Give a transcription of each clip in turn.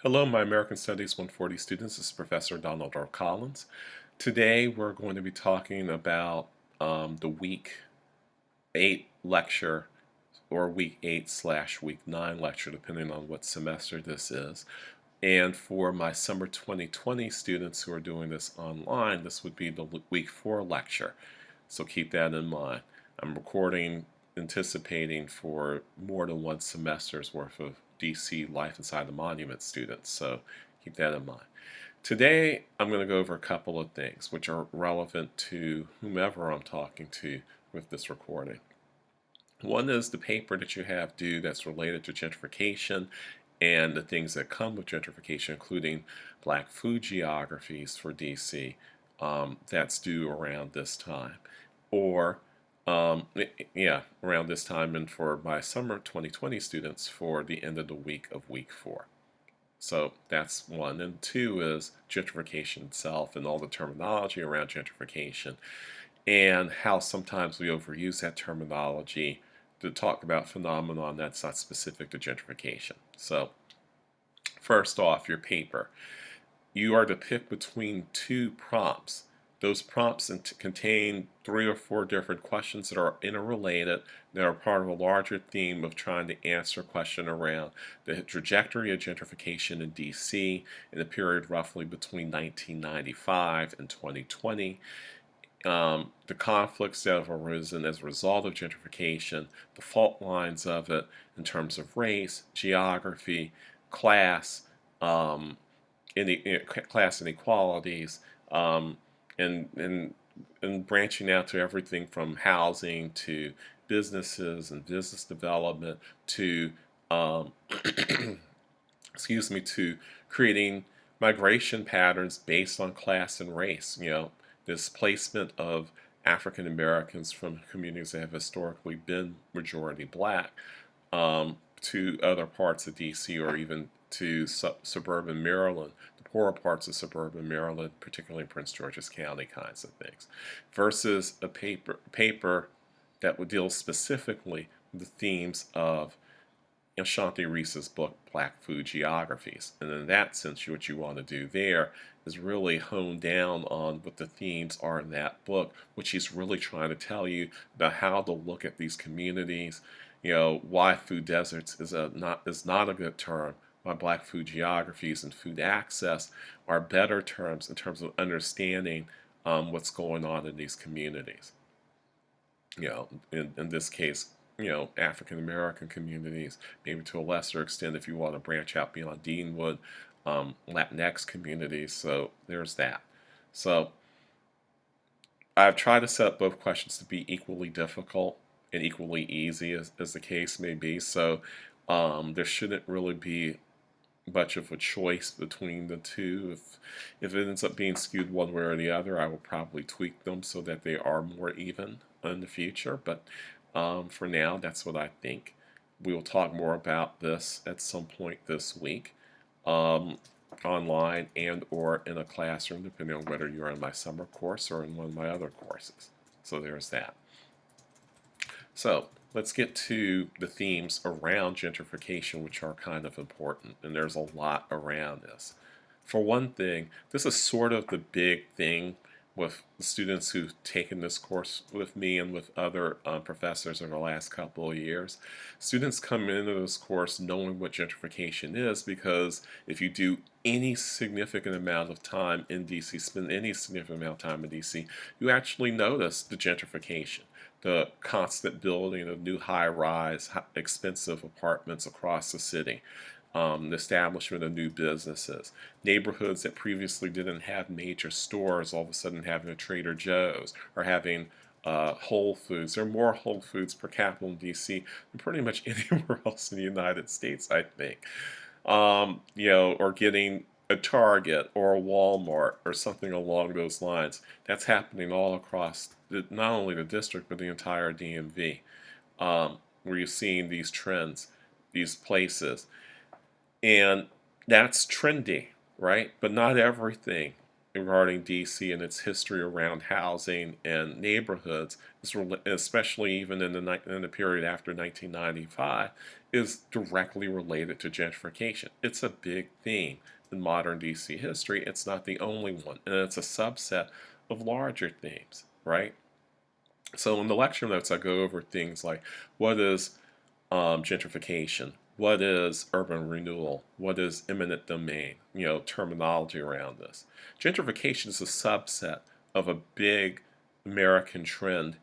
Hello, my American Studies 140 students. This is Professor Donald R. Collins. Today we're going to be talking about the week 8 lecture or week 8/week 9 lecture, depending on what semester this is. And for my summer 2020 students who are doing this online, this would be the week 4 lecture. So keep that in mind. I'm recording anticipating for more than one semester's worth of DC Life Inside the Monument students, so keep that in mind. Today I'm going to go over a couple of things which are relevant to whomever I'm talking to with this recording. One is the paper that you have due that's related to gentrification and the things that come with gentrification, including black food geographies for DC, that's due around this time. Or, around this time, and for my summer 2020 students for the end of the week of week 4. So that's one. And two is gentrification itself and all the terminology around gentrification and how sometimes we overuse that terminology to talk about phenomenon that's not specific to gentrification. So first off, your paper. You are to pick between two prompts. Those prompts contain 3 or 4 different questions that are interrelated, that are part of a larger theme of trying to answer a question around the trajectory of gentrification in DC in the period roughly between 1995 and 2020. The conflicts that have arisen as a result of gentrification, the fault lines of it in terms of race, geography, class, class inequalities, and branching out to everything from housing to businesses and business development to to creating migration patterns based on class and race. Displacement of African Americans from communities that have historically been majority black to other parts of DC or even to suburban Maryland, the poorer parts of suburban Maryland, particularly in Prince George's County kinds of things, versus a paper that would deal specifically with the themes of Ashanti Reese's book, Black Food Geographies. And in that sense, what you want to do there is really hone down on what the themes are in that book, which he's really trying to tell you about how to look at these communities, why food deserts is not a good term, why black food geographies and food access are better terms in terms of understanding what's going on in these communities. In this case, African American communities, maybe to a lesser extent if you want to branch out beyond Deanwood, Latinx communities. So there's that. So I've tried to set up both questions to be equally difficult and equally easy as the case may be. So there shouldn't really be much of a choice between the two. If it ends up being skewed one way or the other, I will probably tweak them so that they are more even in the future. But for now, that's what I think. We will talk more about this at some point this week, online and or in a classroom, depending on whether you're in my summer course or in one of my other courses. So there's that. So let's get to the themes around gentrification, which are kind of important, and there's a lot around this. For one thing, this is sort of the big thing with the students who've taken this course with me and with other professors over the last couple of years. Students come into this course knowing what gentrification is, because if you do any significant amount of time in DC, spend any significant amount of time in DC, you actually notice the gentrification, the constant building of new high-rise, expensive apartments across the city, the establishment of new businesses, neighborhoods that previously didn't have major stores all of a sudden having a Trader Joe's or having Whole Foods. There are more Whole Foods per capita in DC than pretty much anywhere else in the United States, I think. Or getting a Target or a Walmart or something along those lines. That's happening all across not only the district but the entire DMV, where you're seeing these trends, these places. And that's trendy, right? But not everything regarding DC and its history around housing and neighborhoods, especially even in the period after 1995, is directly related to gentrification. It's a big theme in modern DC history. It's not the only one, and it's a subset of larger themes, right? So in the lecture notes, I go over things like what is gentrification, what is urban renewal, what is eminent domain, terminology around this. Gentrification is a subset of a big American trend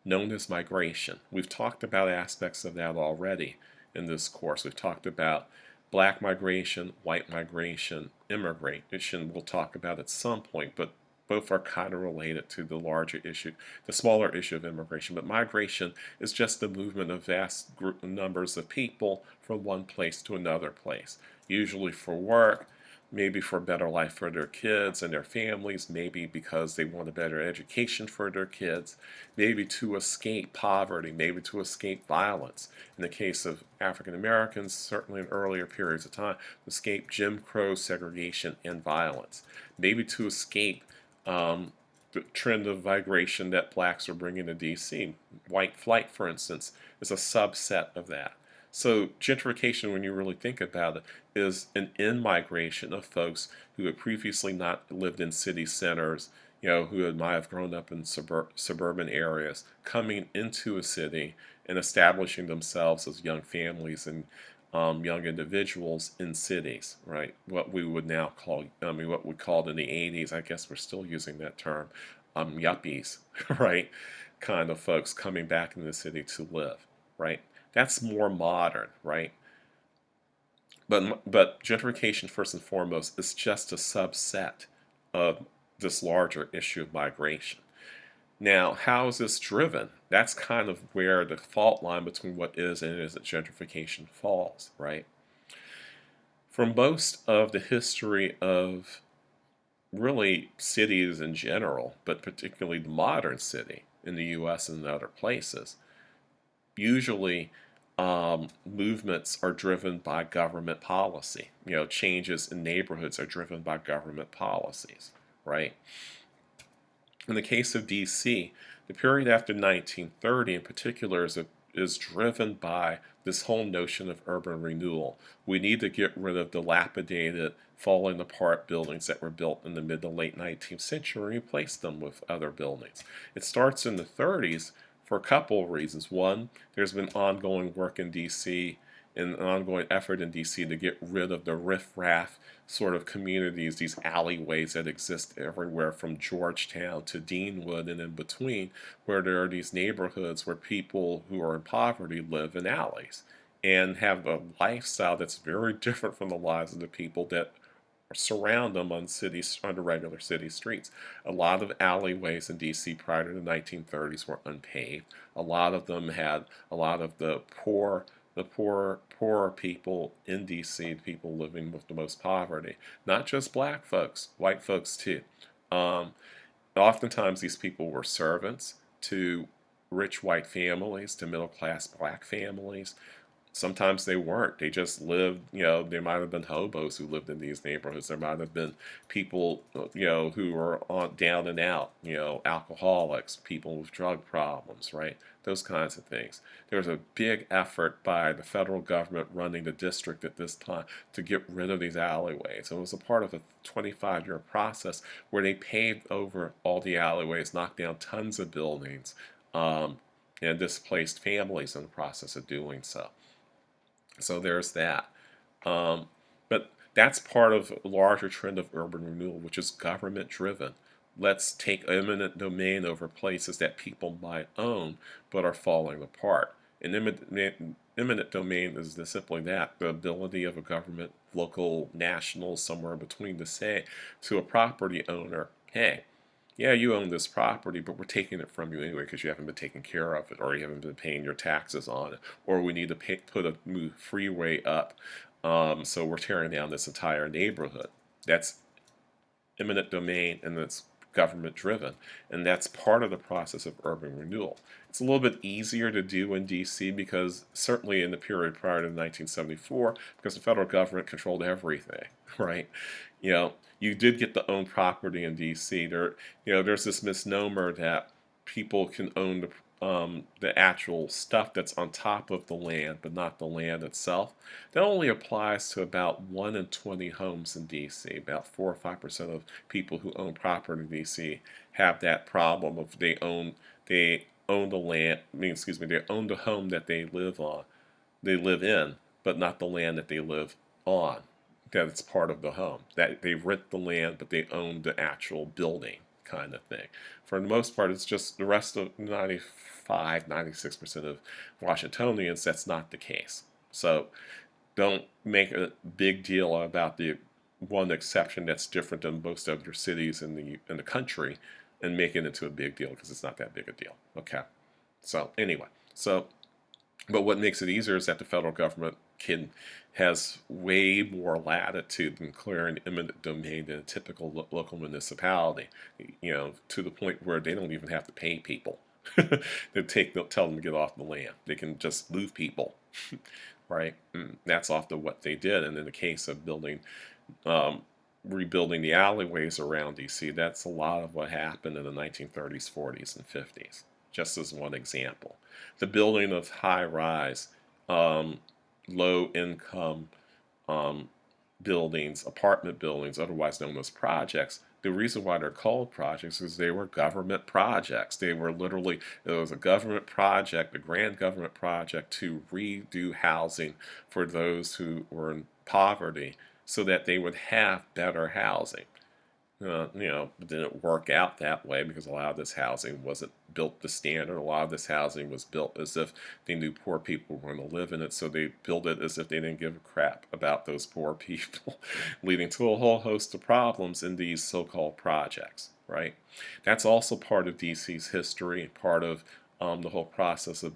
known as migration. We've talked about aspects of that already in this course. We've talked about black migration, white migration, immigration we'll talk about at some point, but both are kind of related to the larger issue, the smaller issue of immigration. But migration is just the movement of vast numbers of people from one place to another place, usually for work, maybe for a better life for their kids and their families, maybe because they want a better education for their kids, maybe to escape poverty, maybe to escape violence. In the case of African Americans, certainly in earlier periods of time, escape Jim Crow segregation and violence, maybe to escape the trend of migration that blacks are bringing to DC. White flight, for instance, is a subset of that. So gentrification, when you really think about it, is an in-migration of folks who had previously not lived in city centers, who might have grown up in suburban areas, coming into a city and establishing themselves as young families and young individuals in cities, right? What we would now call, what we called in the 80s, I guess we're still using that term, yuppies, right? Kind of folks coming back into the city to live, right? That's more modern, right? But gentrification, first and foremost, is just a subset of this larger issue of migration. Now, how is this driven? That's kind of where the fault line between what is and isn't gentrification falls, right? For most of the history of really cities in general, but particularly the modern city in the US and other places, usually movements are driven by government policy. Changes in neighborhoods are driven by government policies, right? In the case of DC, the period after 1930 in particular is driven by this whole notion of urban renewal. We need to get rid of dilapidated, falling apart buildings that were built in the mid to late 19th century and replace them with other buildings. It starts in the 30s for a couple of reasons. One, there's been ongoing work in DC and an ongoing effort in DC to get rid of the riffraff sort of communities, these alleyways that exist everywhere from Georgetown to Deanwood and in between, where there are these neighborhoods where people who are in poverty live in alleys and have a lifestyle that's very different from the lives of the people that surround them on the regular city streets. A lot of alleyways in DC prior to the 1930s were unpaved. A lot of them had a lot of the poor people in DC, people living with the most poverty. Not just black folks, white folks too. Oftentimes these people were servants to rich white families, to middle class black families. Sometimes they weren't. They just lived, there might have been hobos who lived in these neighborhoods. There might have been people, who were down and out, alcoholics, people with drug problems, right? Those kinds of things. There was a big effort by the federal government running the district at this time to get rid of these alleyways. It was a part of a 25-year process where they paved over all the alleyways, knocked down tons of buildings, and displaced families in the process of doing so. So there's that. But that's part of a larger trend of urban renewal, which is government driven. Let's take eminent domain over places that people might own but are falling apart. And eminent domain is simply that, the ability of a government, local, national, somewhere between, to say to a property owner, hey, yeah, you own this property, but we're taking it from you anyway because you haven't been taking care of it, or you haven't been paying your taxes on it, or we need to put a new freeway up, so we're tearing down this entire neighborhood. That's eminent domain, and it's government driven, and that's part of the process of urban renewal. It's a little bit easier to do in DC because certainly in the period prior to 1974, because the federal government controlled everything, right? You did get to own property in DC. There's this misnomer that people can own the actual stuff that's on top of the land, but not the land itself. That only applies to about 1 in 20 homes in DC. About 4 or 5% of people who own property in DC have that problem of they own the land. They own the home that they live in, but not the land that they live on. That it's part of the home. That they rent the land, but they own the actual building, kind of thing. For the most part, it's just the rest of 96% of Washingtonians, that's not the case. So don't make a big deal about the one exception that's different than most other cities in the country and make it into a big deal, because it's not that big a deal. Okay. So anyway, but what makes it easier is that the federal government has way more latitude in clearing eminent domain than a typical local municipality. To the point where they don't even have to pay people. They'll tell them to get off the land. They can just move people, right? And that's often what they did. And in the case of rebuilding the alleyways around DC, that's a lot of what happened in the 1930s, 40s, and 50s. Just as one example, the building of high-rise, low-income buildings, apartment buildings, otherwise known as projects. The reason why they're called projects is they were government projects. They were literally, it was a government project, a grand government project to redo housing for those who were in poverty so that they would have better housing. It didn't work out that way because a lot of this housing wasn't built to standard. A lot of this housing was built as if they knew poor people were going to live in it, so they built it as if they didn't give a crap about those poor people, leading to a whole host of problems in these so-called projects, right? That's also part of DC's history, part of the whole process of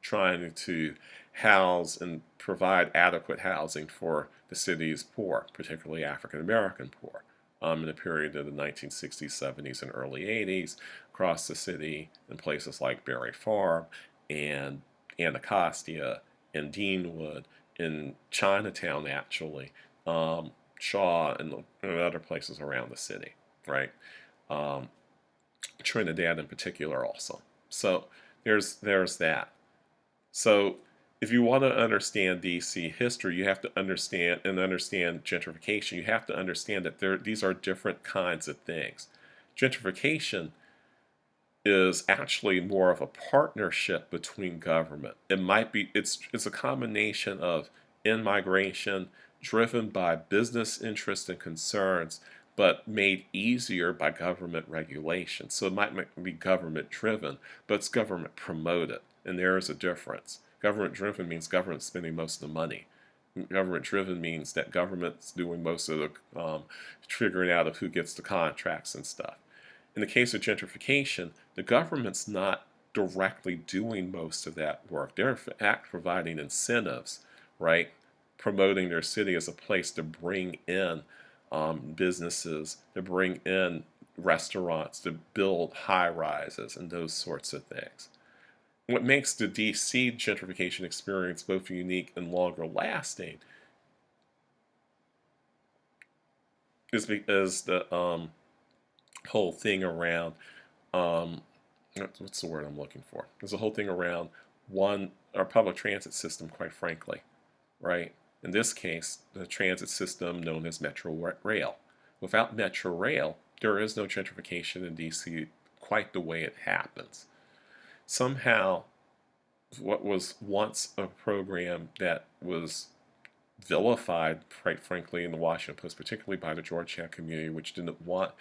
trying to house and provide adequate housing for the city's poor, particularly African American poor. In the period of the 1960s, 70s, and early 80s, across the city in places like Berry Farm and Anacostia and Deanwood, in Chinatown actually, Shaw, and other places around the city, right? Trinidad in particular also. So there's that. So if you want to understand DC history, you have to understand gentrification. You have to understand that these are different kinds of things. Gentrification is actually more of a partnership between government. It's a combination of in-migration driven by business interests and concerns, but made easier by government regulation. So it might be government driven, but it's government promoted, and there is a difference. Government driven means government spending most of the money. Government driven means that government's doing most of the figuring out of who gets the contracts and stuff. In the case of gentrification, the government's not directly doing most of that work. They're in fact providing incentives, right? Promoting their city as a place to bring in businesses, to bring in restaurants, to build high rises and those sorts of things. What makes the DC gentrification experience both unique and longer lasting is because the whole thing around what's the word I'm looking for? There's a whole thing around our public transit system, quite frankly, right? In this case, the transit system known as Metro Rail. Without Metro Rail, there is no gentrification in DC quite the way it happens. Somehow, what was once a program that was vilified, quite frankly, in the Washington Post, particularly by the Georgetown community, which didn't want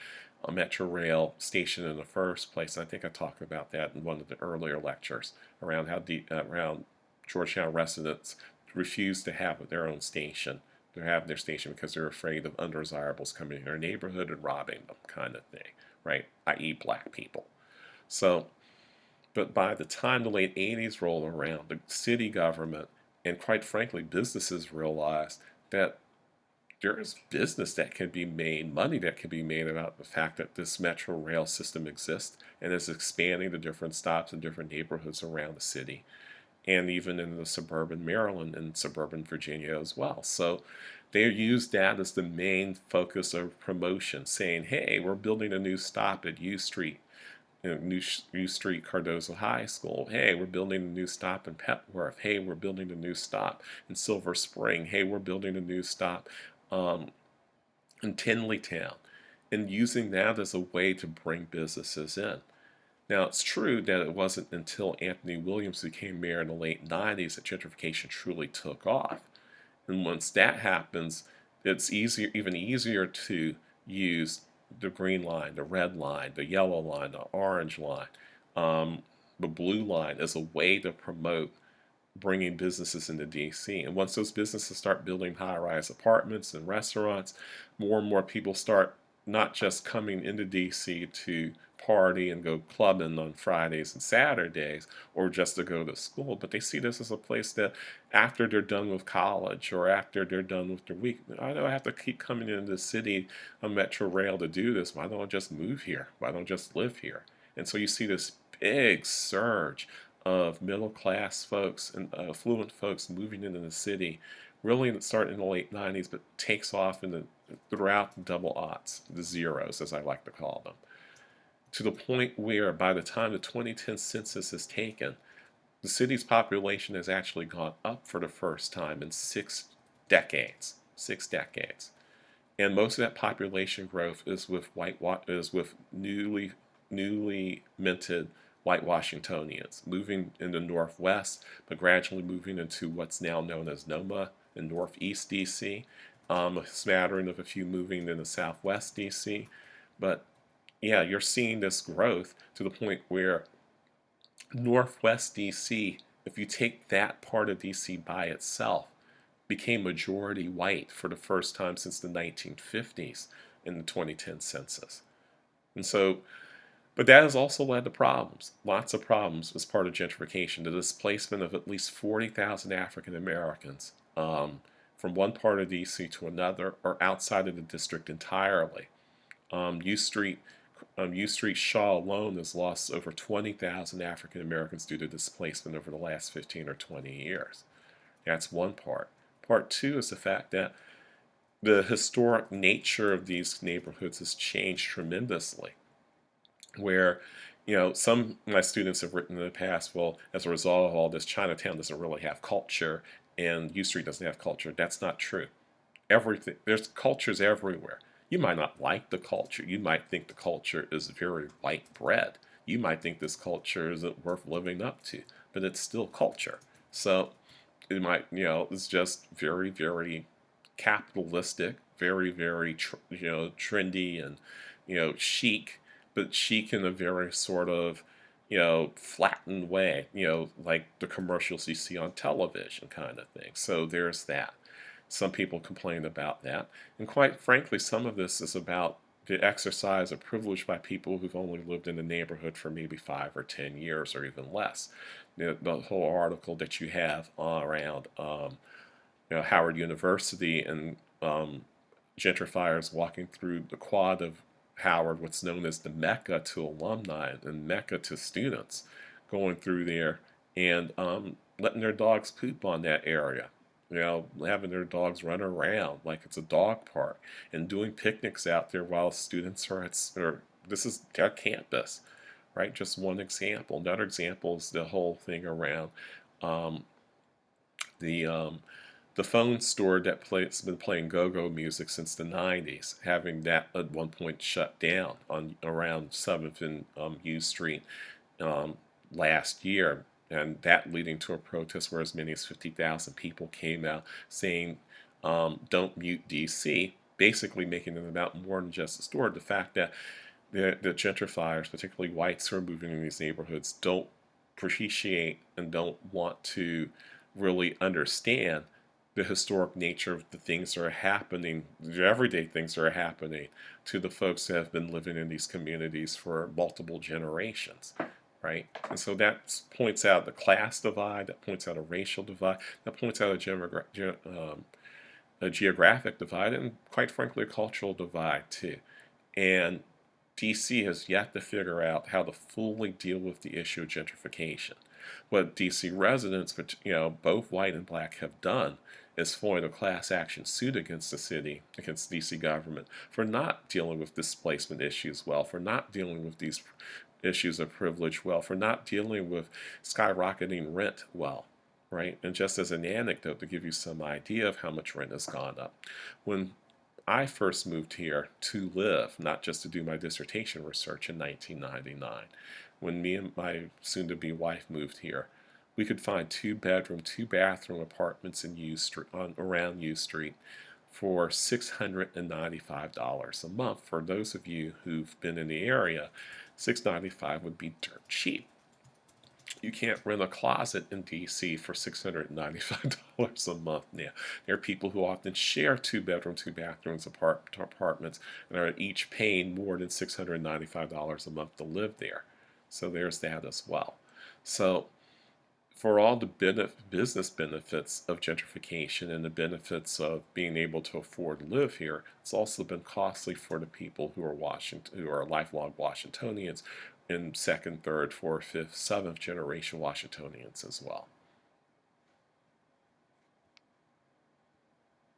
a Metro Rail station in the first place. I think I talked about that in one of the earlier lectures around how around Georgetown residents refused to have their own station. They have their station because they're afraid of undesirables coming in their neighborhood and robbing them, kind of thing, right? i.e. black people. But by the time the late 80s rolled around, the city government and quite frankly businesses realized that there is business that can be made, money that can be made about the fact that this metro rail system exists and is expanding to different stops in different neighborhoods around the city, and even in the suburban Maryland and suburban Virginia as well. So they use that as the main focus of promotion, saying, hey, we're building a new stop at U Street, U Street Cardozo High School. Hey, we're building a new stop in Petworth. Hey, we're building a new stop in Silver Spring. Hey, we're building a new stop in Tinleytown, and using that as a way to bring businesses in. Now, it's true that it wasn't until Anthony Williams became mayor in the late 90s that gentrification truly took off. And once that happens, it's even easier to use the green line, the red line, the yellow line, the orange line, the blue line as a way to promote bringing businesses into DC. And once those businesses start building high-rise apartments and restaurants, more and more people start not just coming into DC to party and go clubbing on Fridays and Saturdays or just to go to school, but they see this as a place that after they're done with college or after they're done with their week, I don't have to keep coming into the city on Metro Rail to do this. Why don't I just move here? Why don't I just live here? And so you see this big surge of middle class folks and affluent folks moving into the city, really starting in the late 90s, but takes off throughout the double aughts, the zeros as I like to call them, to the point where by the time the 2010 census is taken, the city's population has actually gone up for the first time in 6 decades. 6 decades. And most of that population growth is with newly minted white Washingtonians moving in the Northwest, but gradually moving into what's now known as NOMA in Northeast DC, a smattering of a few moving in the Southwest DC. But yeah, you're seeing this growth to the point where Northwest DC, if you take that part of DC by itself, became majority white for the first time since the 1950s in the 2010 census. And so, but that has also led to problems, lots of problems as part of gentrification, the displacement of at least 40,000 African Americans from one part of DC to another or outside of the district entirely. U Street Shaw alone has lost over 20,000 African Americans due to displacement over the last 15 or 20 years. That's one part. Part two is the fact that the historic nature of these neighborhoods has changed tremendously. Where, some of my students have written in the past, well, as a result of all this, Chinatown doesn't really have culture and U Street doesn't have culture. That's not true. There's cultures everywhere. You might not like the culture. You might think the culture is very white bread. You might think this culture isn't worth living up to, but it's still culture. So it might, it's just very, very capitalistic, very, very, trendy and, chic, but chic in a very sort of, flattened way, like the commercials you see on television kind of thing. So there's that. Some people complain about that. And quite frankly, some of this is about the exercise of privilege by people who've only lived in the neighborhood for maybe 5 or 10 years or even less. The whole article that you have around Howard University and gentrifiers walking through the quad of Howard, what's known as the Mecca to alumni and Mecca to students, going through there and letting their dogs poop on that area. Having their dogs run around like it's a dog park and doing picnics out there while students are this is their campus, right? Just one example. Another example is the whole thing around the phone store that's been playing go-go music since the 90s, having that at one point shut down on around 7th and U Street last year. And that leading to a protest where as many as 50,000 people came out saying, don't mute DC, basically making it about more than just a store. The fact that the gentrifiers, particularly whites who are moving in these neighborhoods, don't appreciate and don't want to really understand the historic nature of the things that are happening, the everyday things that are happening to the folks that have been living in these communities for multiple generations. Right? And so that points out the class divide, that points out a racial divide, that points out a a geographic divide and, quite frankly, a cultural divide too. And DC has yet to figure out how to fully deal with the issue of gentrification. What DC residents, both white and black, have done is form a class action suit against the city, against DC government, for not dealing with displacement issues well, for not dealing with these issues of privilege well, for not dealing with skyrocketing rent well. Right? And just as an anecdote to give you some idea of how much rent has gone up, when I first moved here to live, not just to do my dissertation research in 1999, when me and my soon-to-be wife moved here, we could find 2-bedroom, 2-bathroom apartments in around U Street for $695 a month. For those of you who've been in the area, $695 would be dirt cheap. You can't rent a closet in DC for $695 a month now. There are people who often share 2-bedroom, 2-bathrooms apartments and are each paying more than $695 a month to live there. So there's that as well. So for all the business benefits of gentrification and the benefits of being able to afford to live here, it's also been costly for the people who are lifelong Washingtonians and second, third, fourth, fifth, seventh generation Washingtonians as well.